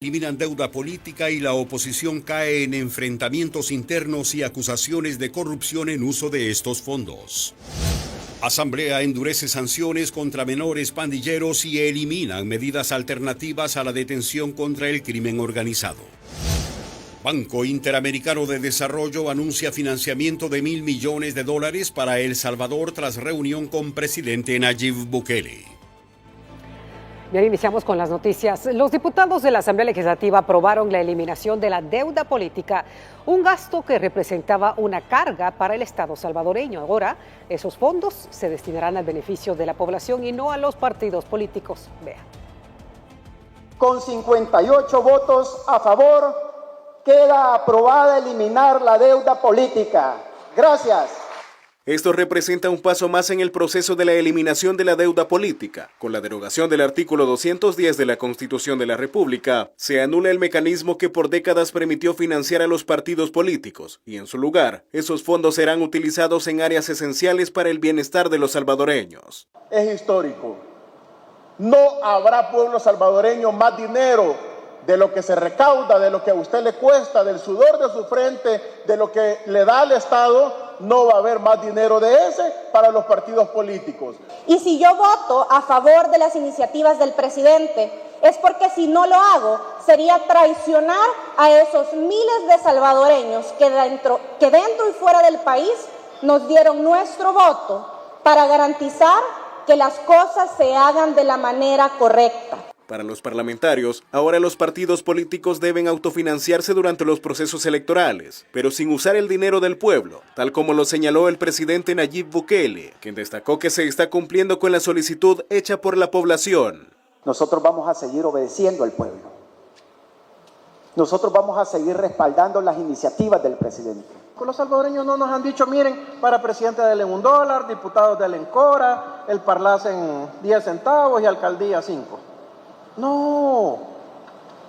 Eliminan deuda política y la oposición cae en enfrentamientos internos y acusaciones de corrupción en uso de estos fondos. Asamblea endurece sanciones contra menores pandilleros y eliminan medidas alternativas a la detención contra el crimen organizado. Banco Interamericano de Desarrollo anuncia financiamiento de $1.000 millones para El Salvador tras reunión con presidente Nayib Bukele. Bien, iniciamos con las noticias. Los diputados de la Asamblea Legislativa aprobaron la eliminación de la deuda política, un gasto que representaba una carga para el Estado salvadoreño. Ahora, esos fondos se destinarán al beneficio de la población y no a los partidos políticos. Vean. Con 58 votos a favor, queda aprobada eliminar la deuda política. Gracias. Esto representa un paso más en el proceso de la eliminación de la deuda política. Con la derogación del artículo 210 de la Constitución de la República, se anula el mecanismo que por décadas permitió financiar a los partidos políticos y en su lugar, esos fondos serán utilizados en áreas esenciales para el bienestar de los salvadoreños. Es histórico. No habrá pueblo salvadoreño más dinero de lo que se recauda, de lo que a usted le cuesta, del sudor de su frente, de lo que le da al Estado. No va a haber más dinero de ese para los partidos políticos. Y si yo voto a favor de las iniciativas del presidente, es porque si no lo hago, sería traicionar a esos miles de salvadoreños que dentro y fuera del país nos dieron nuestro voto para garantizar que las cosas se hagan de la manera correcta. Para los parlamentarios, ahora los partidos políticos deben autofinanciarse durante los procesos electorales, pero sin usar el dinero del pueblo, tal como lo señaló el presidente Nayib Bukele, quien destacó que se está cumpliendo con la solicitud hecha por la población. Nosotros vamos a seguir obedeciendo al pueblo. Nosotros vamos a seguir respaldando las iniciativas del presidente. Los salvadoreños no nos han dicho, miren, para presidente denle $1, diputados denle cora, el parlaz en 10 centavos y alcaldía 5. No,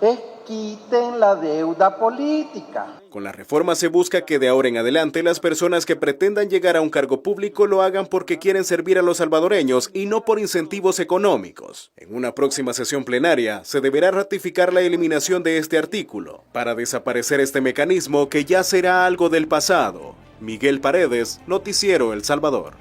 es quiten la deuda política. Con la reforma se busca que de ahora en adelante las personas que pretendan llegar a un cargo público lo hagan porque quieren servir a los salvadoreños y no por incentivos económicos. En una próxima sesión plenaria se deberá ratificar la eliminación de este artículo para desaparecer este mecanismo que ya será algo del pasado. Miguel Paredes, Noticiero El Salvador.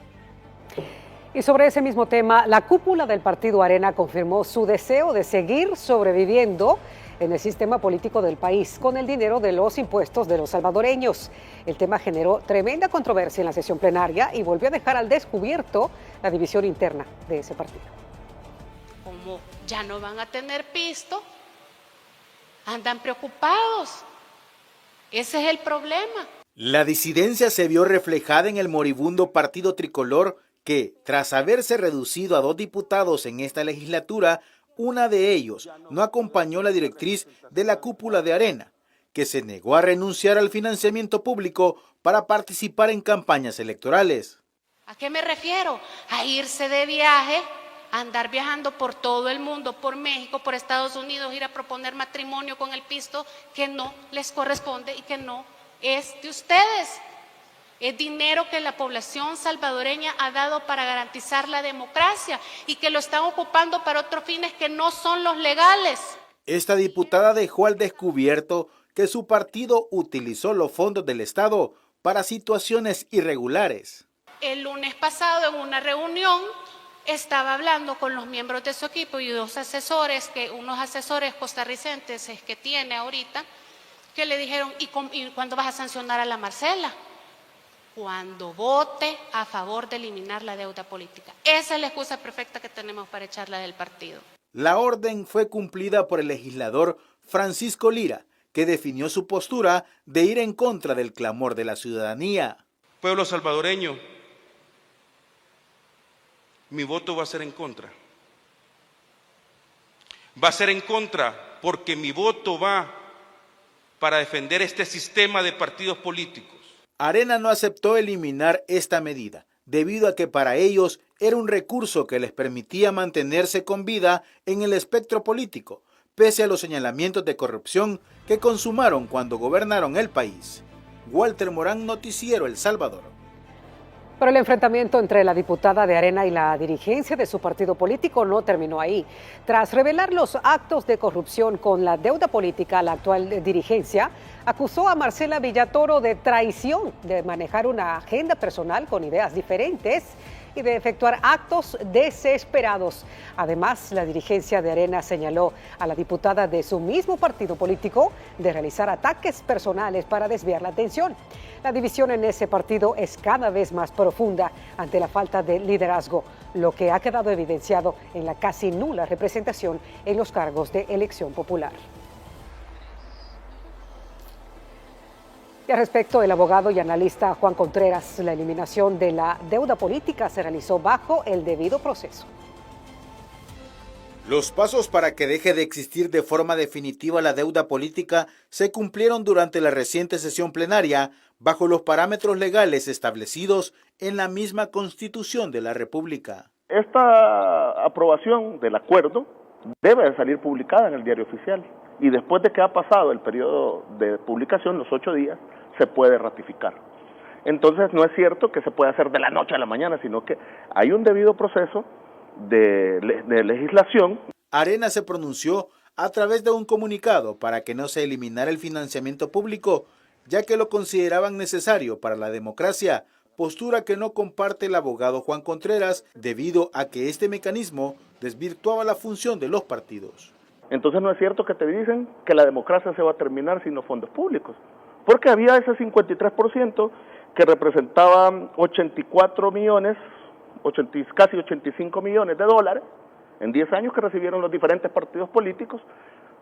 Y sobre ese mismo tema, la cúpula del partido Arena confirmó su deseo de seguir sobreviviendo en el sistema político del país con el dinero de los impuestos de los salvadoreños. El tema generó tremenda controversia en la sesión plenaria y volvió a dejar al descubierto la división interna de ese partido. Como ya no van a tener pisto, andan preocupados. Ese es el problema. La disidencia se vio reflejada en el moribundo Partido Tricolor que, tras haberse reducido a 2 diputados en esta legislatura, una de ellos no acompañó la directriz de la cúpula de Arena, que se negó a renunciar al financiamiento público para participar en campañas electorales. ¿A qué me refiero? A irse de viaje, a andar viajando por todo el mundo, por México, por Estados Unidos, ir a proponer matrimonio con el pisto que no les corresponde y que no es de ustedes. Es dinero que la población salvadoreña ha dado para garantizar la democracia y que lo están ocupando para otros fines que no son los legales. Esta diputada dejó al descubierto que su partido utilizó los fondos del Estado para situaciones irregulares. El lunes pasado en una reunión estaba hablando con los miembros de su equipo y unos asesores costarricenses que tiene ahorita, que le dijeron, ¿y cuándo vas a sancionar a la Marcela? Cuando vote a favor de eliminar la deuda política. Esa es la excusa perfecta que tenemos para echarla del partido. La orden fue cumplida por el legislador Francisco Lira, que definió su postura de ir en contra del clamor de la ciudadanía. Pueblo salvadoreño, mi voto va a ser en contra. Va a ser en contra porque mi voto va para defender este sistema de partidos políticos. Arena no aceptó eliminar esta medida, debido a que para ellos era un recurso que les permitía mantenerse con vida en el espectro político, pese a los señalamientos de corrupción que consumaron cuando gobernaron el país. Walter Morán, Noticiero El Salvador. Pero el enfrentamiento entre la diputada de Arena y la dirigencia de su partido político no terminó ahí. Tras revelar los actos de corrupción con la deuda política, la actual dirigencia acusó a Marcela Villatoro de traición, de manejar una agenda personal con ideas diferentes y de efectuar actos desesperados. Además, la dirigencia de Arena señaló a la diputada de su mismo partido político de realizar ataques personales para desviar la atención. La división en ese partido es cada vez más profunda ante la falta de liderazgo, lo que ha quedado evidenciado en la casi nula representación en los cargos de elección popular. Y al respecto, el abogado y analista Juan Contreras, la eliminación de la deuda política se realizó bajo el debido proceso. Los pasos para que deje de existir de forma definitiva la deuda política se cumplieron durante la reciente sesión plenaria bajo los parámetros legales establecidos en la misma Constitución de la República. Esta aprobación del acuerdo debe de salir publicada en el Diario Oficial y después de que ha pasado el periodo de publicación, los 8 días, se puede ratificar. Entonces no es cierto que se pueda hacer de la noche a la mañana, sino que hay un debido proceso de legislación. Arena se pronunció a través de un comunicado para que no se eliminara el financiamiento público, ya que lo consideraban necesario para la democracia, postura que no comparte el abogado Juan Contreras debido a que este mecanismo desvirtuaba la función de los partidos. Entonces no es cierto que te dicen que la democracia se va a terminar sin los fondos públicos, porque había ese 53% que representaba 84 millones, casi 85 millones de dólares en 10 años que recibieron los diferentes partidos políticos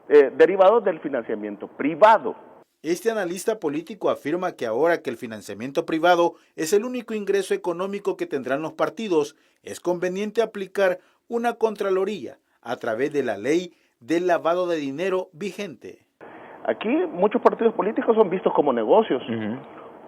derivados del financiamiento privado. Este analista político afirma que ahora que el financiamiento privado es el único ingreso económico que tendrán los partidos, es conveniente aplicar una contraloría a través de la ley del lavado de dinero vigente. Aquí muchos partidos políticos son vistos como negocios,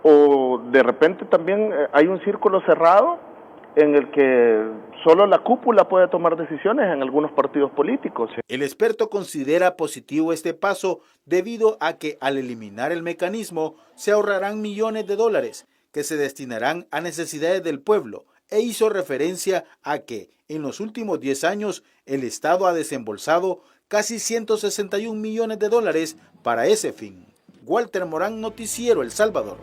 o de repente también hay un círculo cerrado en el que solo la cúpula puede tomar decisiones en algunos partidos políticos. El experto considera positivo este paso debido a que al eliminar el mecanismo se ahorrarán millones de dólares que se destinarán a necesidades del pueblo e hizo referencia a que en los últimos 10 años el Estado ha desembolsado casi 161 millones de dólares para ese fin. Walter Morán, Noticiero El Salvador.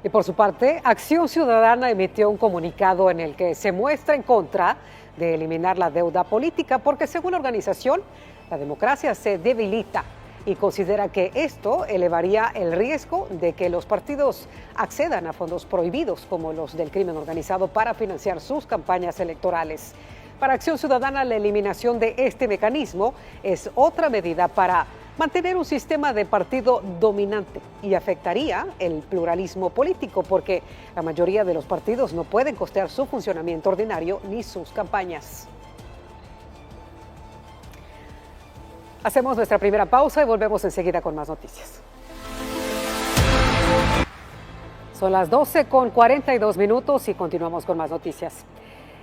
Y por su parte, Acción Ciudadana emitió un comunicado en el que se muestra en contra de eliminar la deuda política porque, según la organización, la democracia se debilita y considera que esto elevaría el riesgo de que los partidos accedan a fondos prohibidos como los del crimen organizado para financiar sus campañas electorales. Para Acción Ciudadana, la eliminación de este mecanismo es otra medida para mantener un sistema de partido dominante y afectaría el pluralismo político porque la mayoría de los partidos no pueden costear su funcionamiento ordinario ni sus campañas. Hacemos nuestra primera pausa y volvemos enseguida con más noticias. Son las 12:42 y continuamos con más noticias.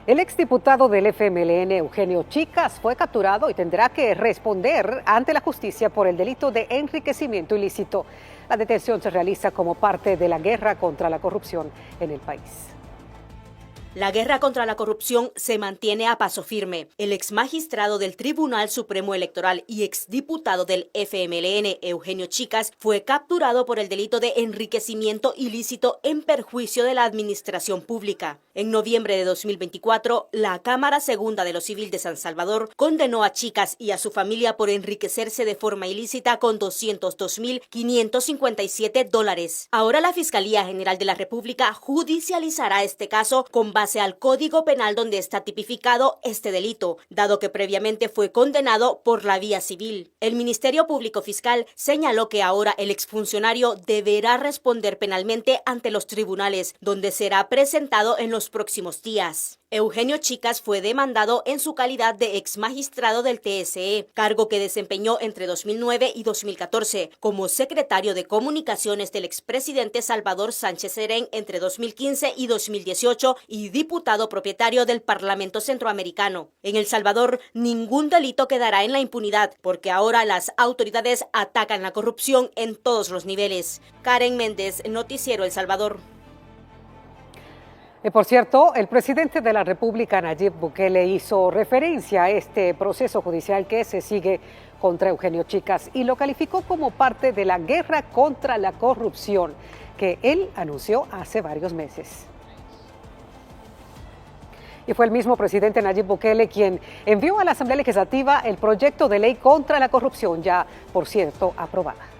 El exdiputado del FMLN, Eugenio Chicas, fue capturado y tendrá que responder ante la justicia por el delito de enriquecimiento ilícito. La detención se realiza como parte de la guerra contra la corrupción en el país. La guerra contra la corrupción se mantiene a paso firme. El exmagistrado del Tribunal Supremo Electoral y exdiputado del FMLN, Eugenio Chicas, fue capturado por el delito de enriquecimiento ilícito en perjuicio de la administración pública. En noviembre de 2024, la Cámara Segunda de lo Civil de San Salvador condenó a Chicas y a su familia por enriquecerse de forma ilícita con $202,557. Ahora la Fiscalía General de la República judicializará este caso con base al Código Penal donde está tipificado este delito, dado que previamente fue condenado por la vía civil. El Ministerio Público Fiscal señaló que ahora el exfuncionario deberá responder penalmente ante los tribunales, donde será presentado en los próximos días. Eugenio Chicas fue demandado en su calidad de exmagistrado del TSE, cargo que desempeñó entre 2009 y 2014 como secretario de Comunicaciones del expresidente Salvador Sánchez Serén entre 2015 y 2018 y diputado propietario del Parlamento Centroamericano. En El Salvador, ningún delito quedará en la impunidad, porque ahora las autoridades atacan la corrupción en todos los niveles. Karen Méndez, Noticiero El Salvador. Por cierto, el presidente de la República, Nayib Bukele, hizo referencia a este proceso judicial que se sigue contra Eugenio Chicas y lo calificó como parte de la guerra contra la corrupción que él anunció hace varios meses. Y fue el mismo presidente Nayib Bukele quien envió a la Asamblea Legislativa el proyecto de ley contra la corrupción, ya, por cierto, aprobada.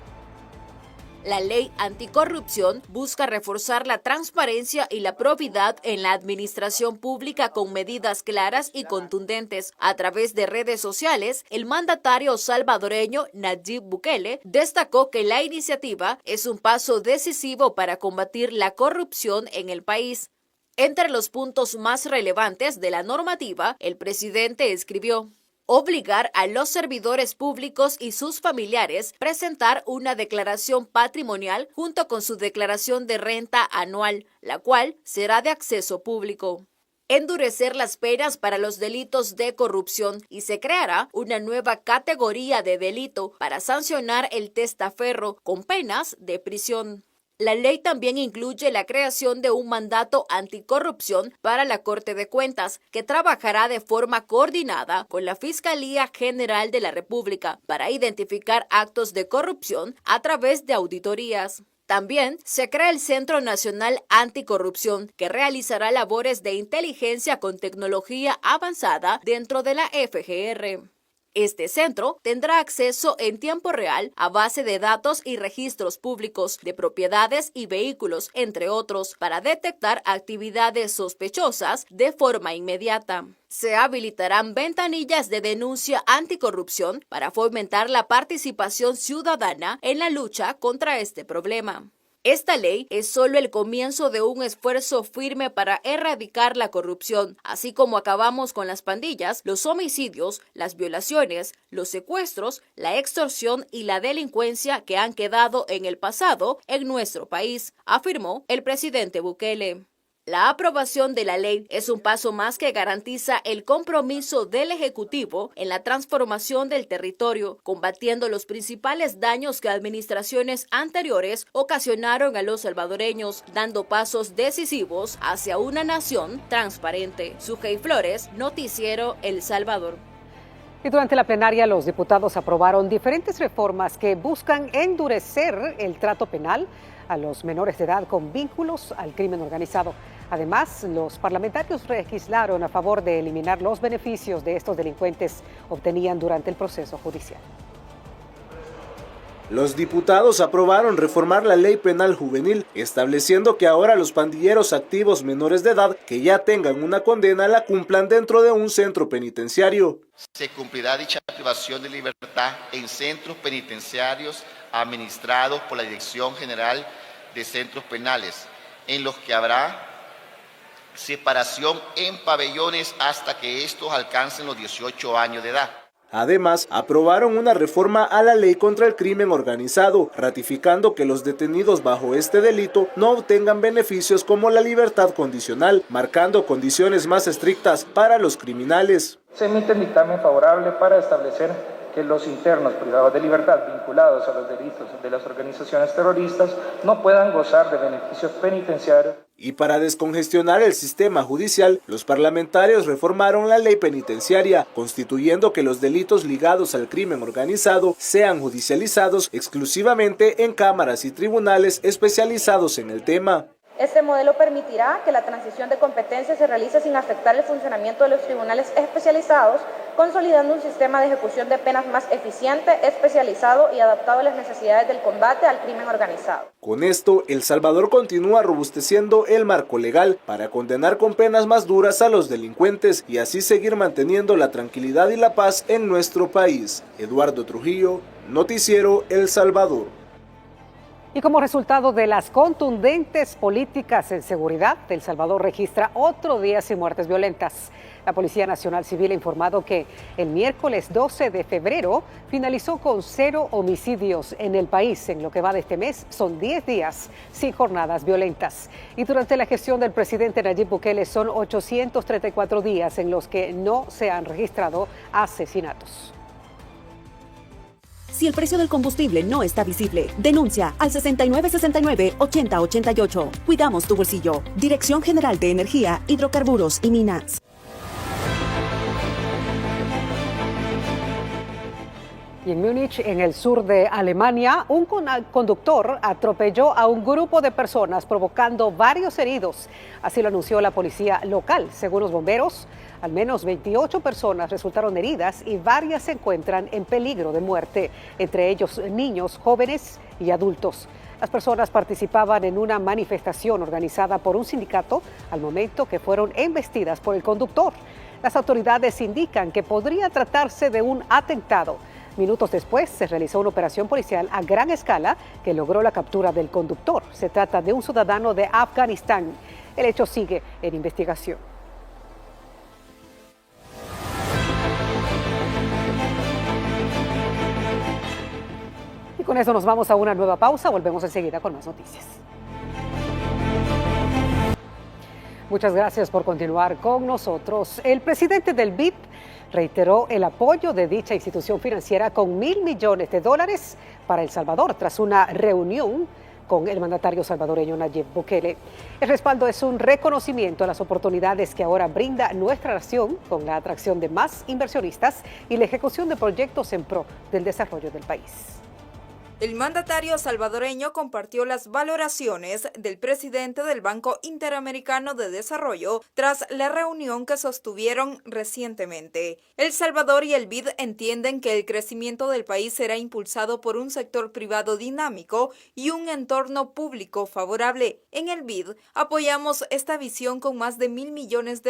La ley anticorrupción busca reforzar la transparencia y la probidad en la administración pública con medidas claras y contundentes. A través de redes sociales, el mandatario salvadoreño Nayib Bukele destacó que la iniciativa es un paso decisivo para combatir la corrupción en el país. Entre los puntos más relevantes de la normativa, el presidente escribió: obligar a los servidores públicos y sus familiares presentar una declaración patrimonial junto con su declaración de renta anual, la cual será de acceso público. Endurecer las penas para los delitos de corrupción y se creará una nueva categoría de delito para sancionar el testaferro con penas de prisión. La ley también incluye la creación de un mandato anticorrupción para la Corte de Cuentas, que trabajará de forma coordinada con la Fiscalía General de la República para identificar actos de corrupción a través de auditorías. También se crea el Centro Nacional Anticorrupción, que realizará labores de inteligencia con tecnología avanzada dentro de la FGR. Este centro tendrá acceso en tiempo real a base de datos y registros públicos de propiedades y vehículos, entre otros, para detectar actividades sospechosas de forma inmediata. Se habilitarán ventanillas de denuncia anticorrupción para fomentar la participación ciudadana en la lucha contra este problema. Esta ley es solo el comienzo de un esfuerzo firme para erradicar la corrupción, así como acabamos con las pandillas, los homicidios, las violaciones, los secuestros, la extorsión y la delincuencia que han quedado en el pasado en nuestro país, afirmó el presidente Bukele. La aprobación de la ley es un paso más que garantiza el compromiso del Ejecutivo en la transformación del territorio, combatiendo los principales daños que administraciones anteriores ocasionaron a los salvadoreños, dando pasos decisivos hacia una nación transparente. Sujei Flores, Noticiero El Salvador. Y durante la plenaria, los diputados aprobaron diferentes reformas que buscan endurecer el trato penal a los menores de edad con vínculos al crimen organizado. Además, los parlamentarios legislaron a favor de eliminar los beneficios de estos delincuentes obtenían durante el proceso judicial. Los diputados aprobaron reformar la ley penal juvenil, estableciendo que ahora los pandilleros activos menores de edad que ya tengan una condena la cumplan dentro de un centro penitenciario. Se cumplirá dicha privación de libertad en centros penitenciarios administrados por la Dirección General de Centros Penales, en los que habrá separación en pabellones hasta que estos alcancen los 18 años de edad. Además, aprobaron una reforma a la ley contra el crimen organizado, ratificando que los detenidos bajo este delito no obtengan beneficios como la libertad condicional, marcando condiciones más estrictas para los criminales. Se emite un dictamen favorable para establecer que los internos privados de libertad vinculados a los delitos de las organizaciones terroristas no puedan gozar de beneficios penitenciarios. Y para descongestionar el sistema judicial, los parlamentarios reformaron la ley penitenciaria, constituyendo que los delitos ligados al crimen organizado sean judicializados exclusivamente en cámaras y tribunales especializados en el tema. Este modelo permitirá que la transición de competencias se realice sin afectar el funcionamiento de los tribunales especializados, consolidando un sistema de ejecución de penas más eficiente, especializado y adaptado a las necesidades del combate al crimen organizado. Con esto, El Salvador continúa robusteciendo el marco legal para condenar con penas más duras a los delincuentes y así seguir manteniendo la tranquilidad y la paz en nuestro país. Eduardo Trujillo, Noticiero El Salvador. Y como resultado de las contundentes políticas en seguridad, El Salvador registra otro día sin muertes violentas. La Policía Nacional Civil ha informado que el miércoles 12 de febrero finalizó con 0 homicidios en el país. En lo que va de este mes son 10 días sin jornadas violentas. Y durante la gestión del presidente Nayib Bukele son 834 días en los que no se han registrado asesinatos. Si el precio del combustible no está visible, denuncia al 6969-8088. Cuidamos tu bolsillo. Dirección General de Energía, Hidrocarburos y Minas. Y en Múnich, en el sur de Alemania, un conductor atropelló a un grupo de personas, provocando varios heridos. Así lo anunció la policía local. Según los bomberos, al menos 28 personas resultaron heridas y varias se encuentran en peligro de muerte, entre ellos niños, jóvenes y adultos. Las personas participaban en una manifestación organizada por un sindicato al momento que fueron embestidas por el conductor. Las autoridades indican que podría tratarse de un atentado. Minutos después se realizó una operación policial a gran escala que logró la captura del conductor. Se trata de un ciudadano de Afganistán. El hecho sigue en investigación. Y con eso nos vamos a una nueva pausa. Volvemos enseguida con más noticias. Muchas gracias por continuar con nosotros. El presidente del BID reiteró el apoyo de dicha institución financiera con $1.000 millones para El Salvador tras una reunión con el mandatario salvadoreño Nayib Bukele. El respaldo es un reconocimiento a las oportunidades que ahora brinda nuestra nación con la atracción de más inversionistas y la ejecución de proyectos en pro del desarrollo del país. El mandatario salvadoreño compartió las valoraciones del presidente del Banco Interamericano de Desarrollo tras la reunión que sostuvieron recientemente. El Salvador y el BID entienden que el crecimiento del país será impulsado por un sector privado dinámico y un entorno público favorable. En el BID apoyamos esta visión con más de $1.000 millones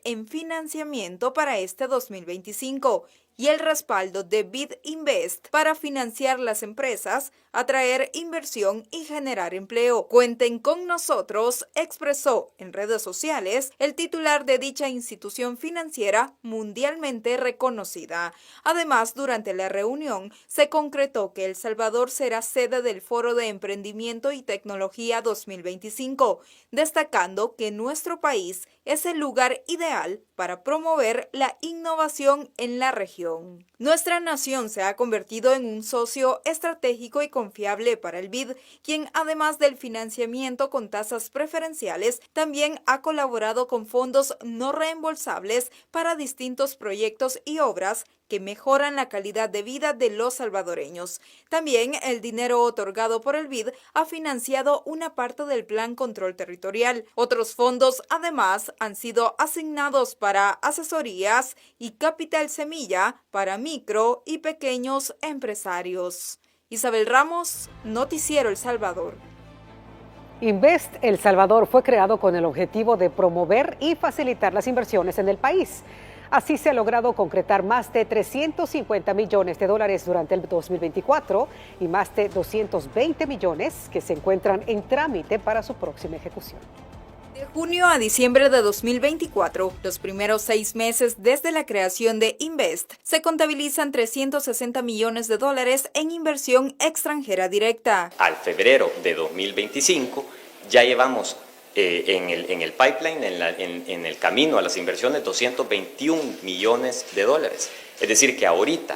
en financiamiento para este 2025. Y el respaldo de BID Invest para financiar las empresas, atraer inversión y generar empleo. Cuenten con nosotros, expresó en redes sociales el titular de dicha institución financiera mundialmente reconocida. Además, durante la reunión se concretó que El Salvador será sede del Foro de Emprendimiento y Tecnología 2025, destacando que nuestro país es el lugar ideal para promover la innovación en la región. Nuestra nación se ha convertido en un socio estratégico y confiable para el BID, quien además del financiamiento con tasas preferenciales, también ha colaborado con fondos no reembolsables para distintos proyectos y obras que mejoran la calidad de vida de los salvadoreños. También el dinero otorgado por el BID ha financiado una parte del Plan Control Territorial. Otros fondos, además, han sido asignados para asesorías y capital semilla para micro y pequeños empresarios. Isabel Ramos, Noticiero El Salvador. Invest El Salvador fue creado con el objetivo de promover y facilitar las inversiones en el país. Así se ha logrado concretar más de $350 millones durante el 2024 y más de 220 millones que se encuentran en trámite para su próxima ejecución. De junio a diciembre de 2024, los primeros 6 meses desde la creación de Invest, se contabilizan $360 millones en inversión extranjera directa. Al febrero de 2025 ya llevamos en el pipeline, en el camino a las inversiones, $221 millones. Es decir, que ahorita,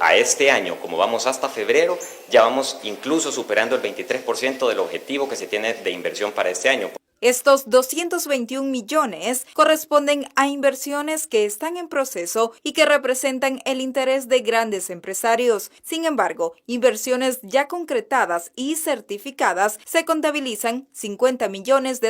a este año, como vamos hasta febrero, ya vamos incluso superando el 23% del objetivo que se tiene de inversión para este año. Estos 221 millones corresponden a inversiones que están en proceso y que representan el interés de grandes empresarios. Sin embargo, inversiones ya concretadas y certificadas se contabilizan $50 millones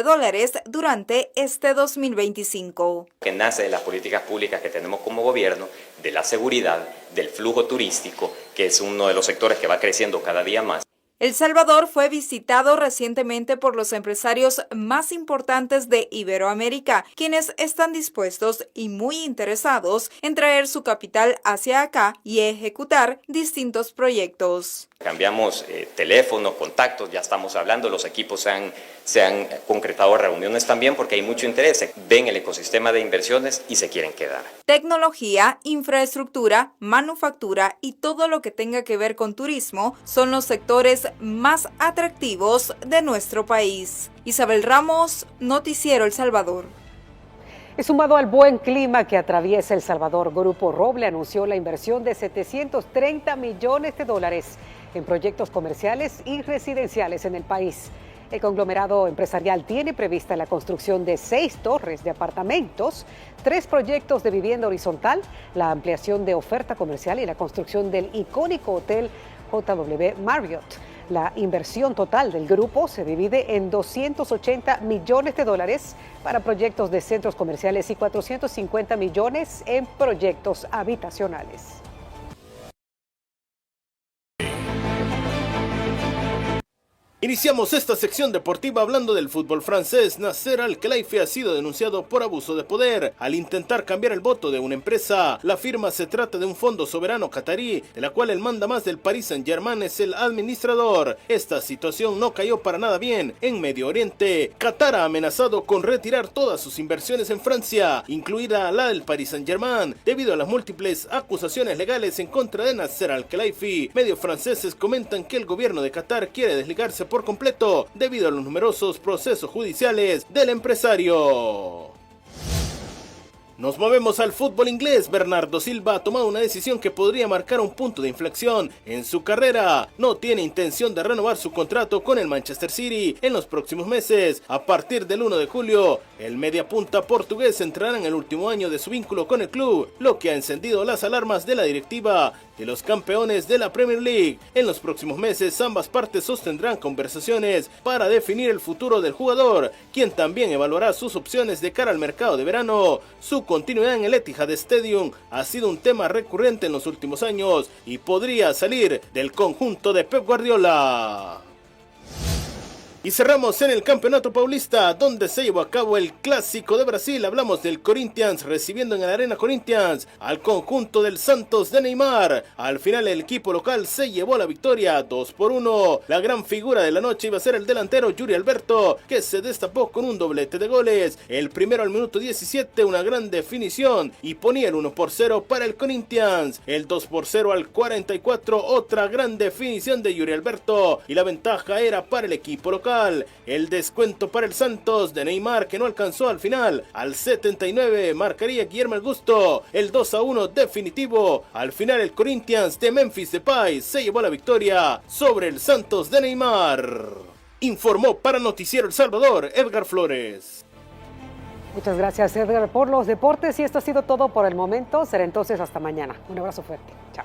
durante este 2025. Que nace de las políticas públicas que tenemos como gobierno, de la seguridad, del flujo turístico, que es uno de los sectores que va creciendo cada día más. El Salvador fue visitado recientemente por los empresarios más importantes de Iberoamérica, quienes están dispuestos y muy interesados en traer su capital hacia acá y ejecutar distintos proyectos. Cambiamos teléfonos, contactos, ya estamos hablando, los equipos se han concretado reuniones también porque hay mucho interés, ven el ecosistema de inversiones y se quieren quedar. Tecnología, infraestructura, manufactura y todo lo que tenga que ver con turismo son los sectores más atractivos de nuestro país. Isabel Ramos, Noticiero El Salvador. Y sumado al buen clima que atraviesa El Salvador, Grupo Roble anunció la inversión de $730 millones en proyectos comerciales y residenciales en el país. El conglomerado empresarial tiene prevista la construcción de 6 torres de apartamentos, 3 proyectos de vivienda horizontal, la ampliación de oferta comercial y la construcción del icónico hotel JW Marriott. La inversión total del grupo se divide en $280 millones para proyectos de centros comerciales y $450 millones en proyectos habitacionales. Iniciamos esta sección deportiva hablando del fútbol francés. Nasser Al-Khelaifi ha sido denunciado por abuso de poder al intentar cambiar el voto de una empresa. La firma se trata de un fondo soberano catarí, de la cual el mandamás del Paris Saint-Germain es el administrador. Esta situación no cayó para nada bien en Medio Oriente. Qatar ha amenazado con retirar todas sus inversiones en Francia, incluida la del Paris Saint-Germain, debido a las múltiples acusaciones legales en contra de Nasser Al-Khelaifi. Medios franceses comentan que el gobierno de Qatar quiere desligarse por completo debido a los numerosos procesos judiciales del empresario. Nos movemos al fútbol inglés. Bernardo Silva ha tomado una decisión que podría marcar un punto de inflexión en su carrera. No tiene intención de renovar su contrato con el Manchester City en los próximos meses. A partir del 1 de julio, el mediapunta portugués entrará en el último año de su vínculo con el club, lo que ha encendido las alarmas de la directiva de los campeones de la Premier League. En los próximos meses, ambas partes sostendrán conversaciones para definir el futuro del jugador, quien también evaluará sus opciones de cara al mercado de verano. Su continuidad en el Etihad Stadium ha sido un tema recurrente en los últimos años y podría salir del conjunto de Pep Guardiola. Y cerramos en el Campeonato Paulista, donde se llevó a cabo el Clásico de Brasil. Hablamos del Corinthians recibiendo en el Arena Corinthians al conjunto del Santos de Neymar. Al final el equipo local se llevó la victoria 2-1. La gran figura de la noche iba a ser el delantero Yuri Alberto, que se destapó con un doblete de goles. El primero al minuto 17, una gran definición, y ponía el 1-0 para el Corinthians. El 2-0 al 44, otra gran definición de Yuri Alberto, y la ventaja era para el equipo local. El descuento para el Santos de Neymar, que no alcanzó al final. Al 79 marcaría Guillermo Augusto el 2-1 definitivo. Al final el Corinthians de Memphis Depay se llevó la victoria sobre el Santos de Neymar. Informó para Noticiero El Salvador, Edgar Flores. Muchas gracias, Edgar, por los deportes, y esto ha sido todo por el momento. Será entonces hasta mañana. Un abrazo fuerte. Chao.